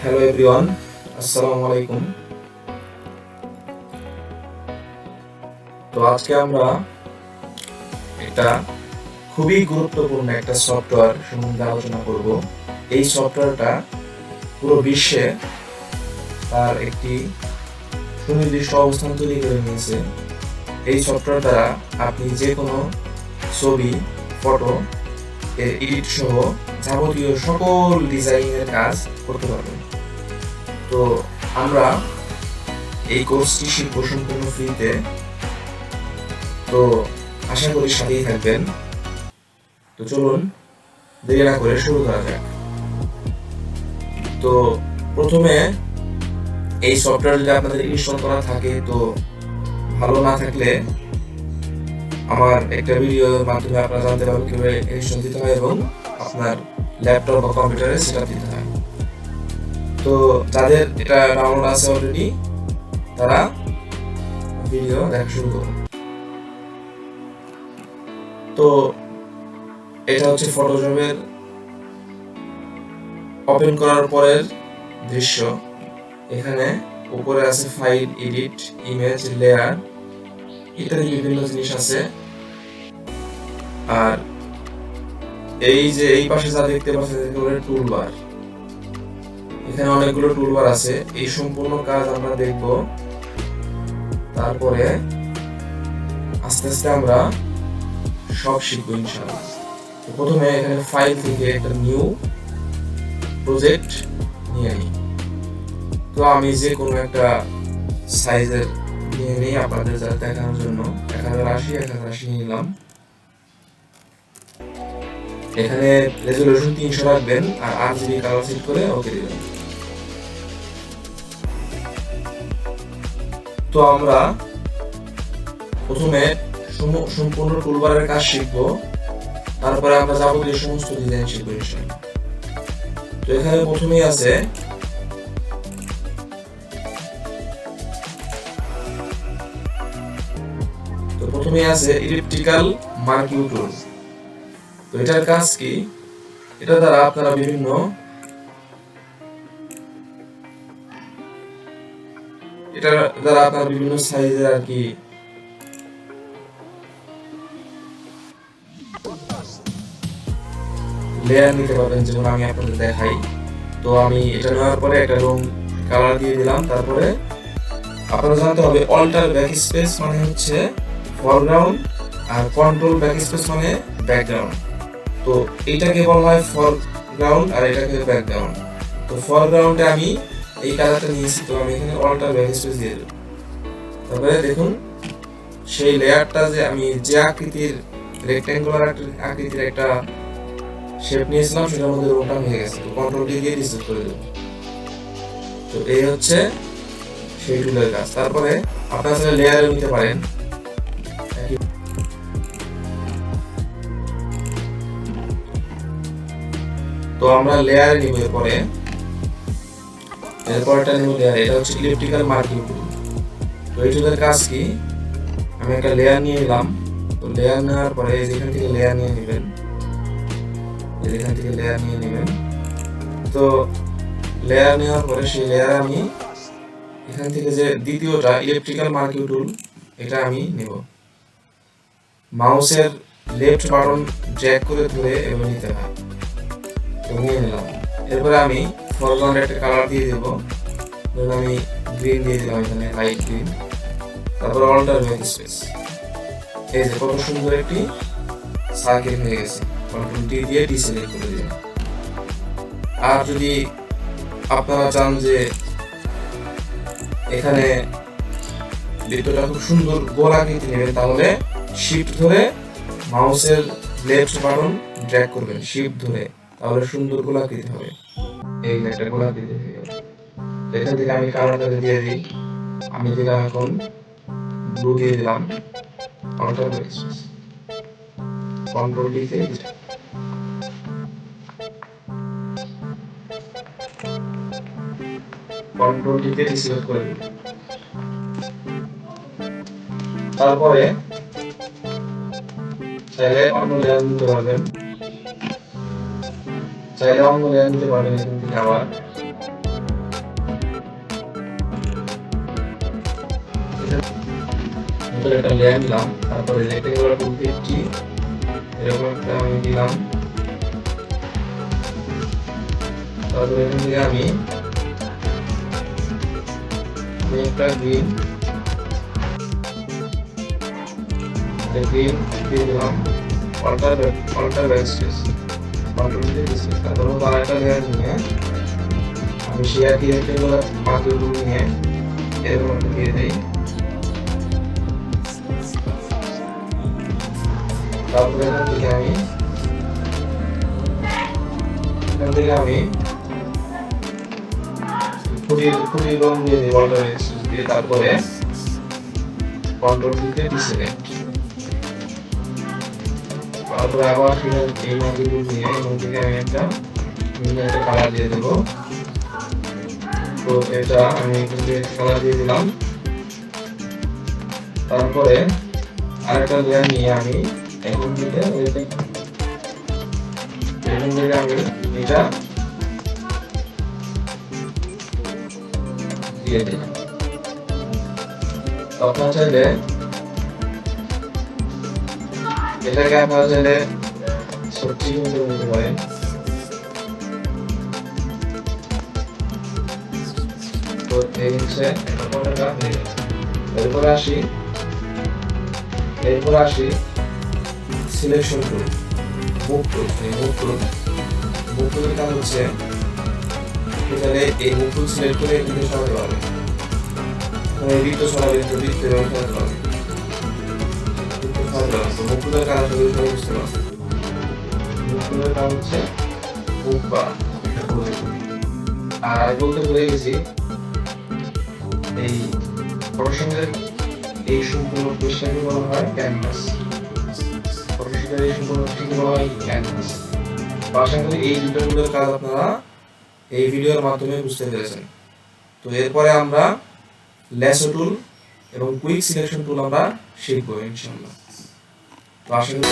Hello everyone, আসসালামু আলাইকুম। তো আজকে আমরা একটা খুবই গুরুত্বপূর্ণ একটা সফটওয়্যার সম্বন্ধে আলোচনা করব। এই সফটওয়্যারটা পুরো বিশ্বে তার একটি সুনির্দিষ্ট অবস্থান তৈরি করে নিয়েছে। এই সফটওয়্যার দ্বারা আপনি যে কোনো ছবি, ফটো এডিট সহ যাবতীয় সকল ডিজাইনের কাজ করতে পারবেন। তো আমরা এই কোর্সটি শিখব সম্পূর্ণ ফ্রিতে। তো আশা করি সাথেই থাকবেন। তো চলুন দেরি না করে শুরু করা যাক। তো প্রথমে এই সফটওয়্যার যদি আপনাদের ইনস্টল করা থাকে তো ভালো, না থাকলে আমার একটা ভিডিওর মাধ্যমে আপনারা জানতে পারবেন কিভাবে ইনস্টল দিতে হয় এবং আপনার ল্যাপটপ বা কম্পিউটারে সেটআপ দিতে হয়। তো যাদের এটা ডাউনলোড আছে অলরেডি তারা ভিডিও দেখা শুরু করুন। তো এটা হচ্ছে ফটোশপের ওপেন করার পরের দৃশ্য। এখানে উপরে আছে ফাইল, এডিট, ইমেজ, লেয়ার ইত্যাদি বিভিন্ন জিনিস আছে। আর এই যে এই পাশে যা দেখতে পাচ্ছেন টুলবার, এখানে অনেকগুলো টুলবার আছে। এই সম্পূর্ণ কাজ আমরা দেখব, তারপরে আস্তে আস্তে আমরা সব শিখবো ইনশাআল্লাহ। তো প্রথমে এখানে ফাইল থেকে একটা নিউ প্রজেক্ট নিয়ে নিই। তো আমি যে কোনো একটা সাইজের নিয়ে নিই আপনাদের দেখানোর জন্য। 1080 নিলাম। এখানে রেজোলিউশন 300 রাখবেন আর RGB কালার সেট করে ওকে দিবেন। তো আমরা প্রথমে সম্পূর্ণ টুলবারের কাজ শিখবো, তারপরে আমরা যাবতীয় সমস্ত ডিজাইন শিখবো ইনশাআল্লাহ। তো এখানে প্রথমেই আছে ইলিপটিক্যাল মার্কিং টুল। তো এটার কাজ কি? এটা দ্বারা আপনারা বিভিন্ন সাইজের আর কি লেয়ার নিতে পারবেন, যেমন আমি আপনাদের দেখাই। তো আমি এটা নেওয়ার পরে একটা রং কালার দিয়ে দিলাম। তারপরে আপনারা জানতে হবে অল্টার ব্যাকস্পেস মানে হচ্ছে ফরগ্রাউন্ড আর কন্ট্রোল ব্যাকস্পেস মানে ব্যাকগ্রাউন্ড। তো এইটাকে বলা হয় ফরগ্রাউন্ড আর এটাকে ব্যাকগ্রাউন্ড। তো ফরগ্রাউন্ডে আমি এই কালারটা নিয়েছি, তো আমি এখানে অল্টার ব্যাকস্পেস দিয়ে দেব। তারপরে দেখুন সেই লেয়ারটা যে আমি যে আকৃতির রেক্ট্যাঙ্গুলার আকৃতির একটা শেপ নিয়েছিলাম সেটার মধ্যে রংটা হয়ে গেছে। তো কন্ট্রোল ডি দিয়ে রিসেট করে দেব। তো এই হচ্ছে সেই টুলের কাজ। তারপরে আপনারা চাইলে লেয়ারে নিতে পারেন। তো আমরা লেয়ারে নিব। এরপরটা নিব লেয়ার। এটা হচ্ছে ইলিপটিক্যাল মার্কিং টুল। তো এই টুলের কাজ কি? আমি একটা লেয়ার নিয়ে নিলাম। তো লেয়ার নেওয়ার পরে এখান থেকে লেয়ার নিয়ে নেবেন। তো লেয়ার নেওয়ার পরে সেই লেয়ার আমি এখান থেকে যে দ্বিতীয়টা ইলেকট্রিক্যাল মার্কিং টুল, এটা আমি নেব। মাউসের লেফট বাটন ড্র্যাগ করে ধরে এভাবে নিতে হয়। তো নিয়ে নিলাম। এরপরে আমি ফরগ্রাউন্ডে একটা কালার দিয়ে দেব। ধরুন আমি গ্রিন দিয়ে দিলাম, এখানে লাইট গ্রিন। তারপর অল্টার ব্যাকস্পেস। এই যে কত সুন্দর একটি সার্কেল হয়ে গেছে। কন্ট্রোল ডি দিয়ে ডিসিলেক্ট করে দিলাম। আর যদি আপনারা চান যে এখানে বৃত্তটা খুব সুন্দর গোল আকৃতি নেবেন, তাহলে শিফট ধরে মাউসের লেফট বাটন ড্র্যাগ করবেন, শিফট ধরে, তাহলে সুন্দর গোল আকৃতি হবে। এই একটা গোল আকৃতি হয়ে গেল। এখান থেকে আমি কালারটা দিয়ে দিই। আমি দিলাম এখন ব্লু দিয়ে দিলাম। অল্টার ব্যাকস্পেস, কন্ট্রোল ডি দিয়ে কন্ট্রোল ডি তে সিলেক্ট করে দিই। তারপরে চাইলে অন্য লেয়ার নিতে পারবেন। এখান থেকে আবার একটা লেয়ার নিলাম, তারপরে রেক্টেঙ্গুলার টুল দিয়ে এরকম একটা আমি দিলাম। তারপরে এখান থেকে আমি একটা গ্রিন দিয়ে দিলাম, অল্টার ব্যাকস্পেস কন্ট্রোল দিয়ে দিচ্ছি। তারপরে আরেকটা লেয়ার নিয়ে আমি শেয়ার দিয়ে রেক্টেঙ্গুলার মার্জিন টুল নিয়ে এরকম দিয়ে দিই। তারপরে এখান থেকে আমি খুঁটির রং দিয়ে দিই অল্টার ব্যাকস্পেস দিয়ে। তারপরে কন্ট্রোল দিতে ডিসেলেক্ট। তারপরে আবার এই মার্জিন নিয়ে এখান থেকে আমি একটা কালার দিয়ে দেবো। তো এটা আমি এখান থেকে কালার দিয়ে দিলাম। তারপরে আরেকটা লেয়ার নিয়ে আমি এখান থেকে আমি এটা দিয়ে দিলাম। আপনারা চাইলে এটাকে আপনারা চাইলে সত্যি কিন্তু নিতে পারেন। তো এই হচ্ছে একটা ফটোটা হয়ে গেছে। এরপর আসি সিলেকশন টুল, মুভ টুল। এই মুভ টুলের কাজ হচ্ছে এখানে এই মুভ টুল সিলেক্ট করে এদিকে সরাতে পারবে। এই বৃত্ত সরাবে, বৃত্ত এবং সরাতে পারবে। মুভ টুলের কাজ আসলে সবাই বুঝতে পারবে। মুভ টুলের কাজ হচ্ছে মুভ করা। আর বলতে ভুলে গেছি, এই ফটোশপের এই সম্পূর্ণ পৃষ্ঠাকে বলা হয় ক্যানভাস। ফটোশপের এই সম্পূর্ণ পৃষ্ঠাকে বলা হয় ক্যানভাস। আশা করি এই দুটোগুলোর কাজ আপনারা এই ভিডিওর মাধ্যমে বুঝতে পেরেছেন। তো এরপরে আমরা ল্যাসো টুল এবং কুইক সিলেকশন টুল আমরা শিখবো ইনশাআল্লাহ। তো আশা করি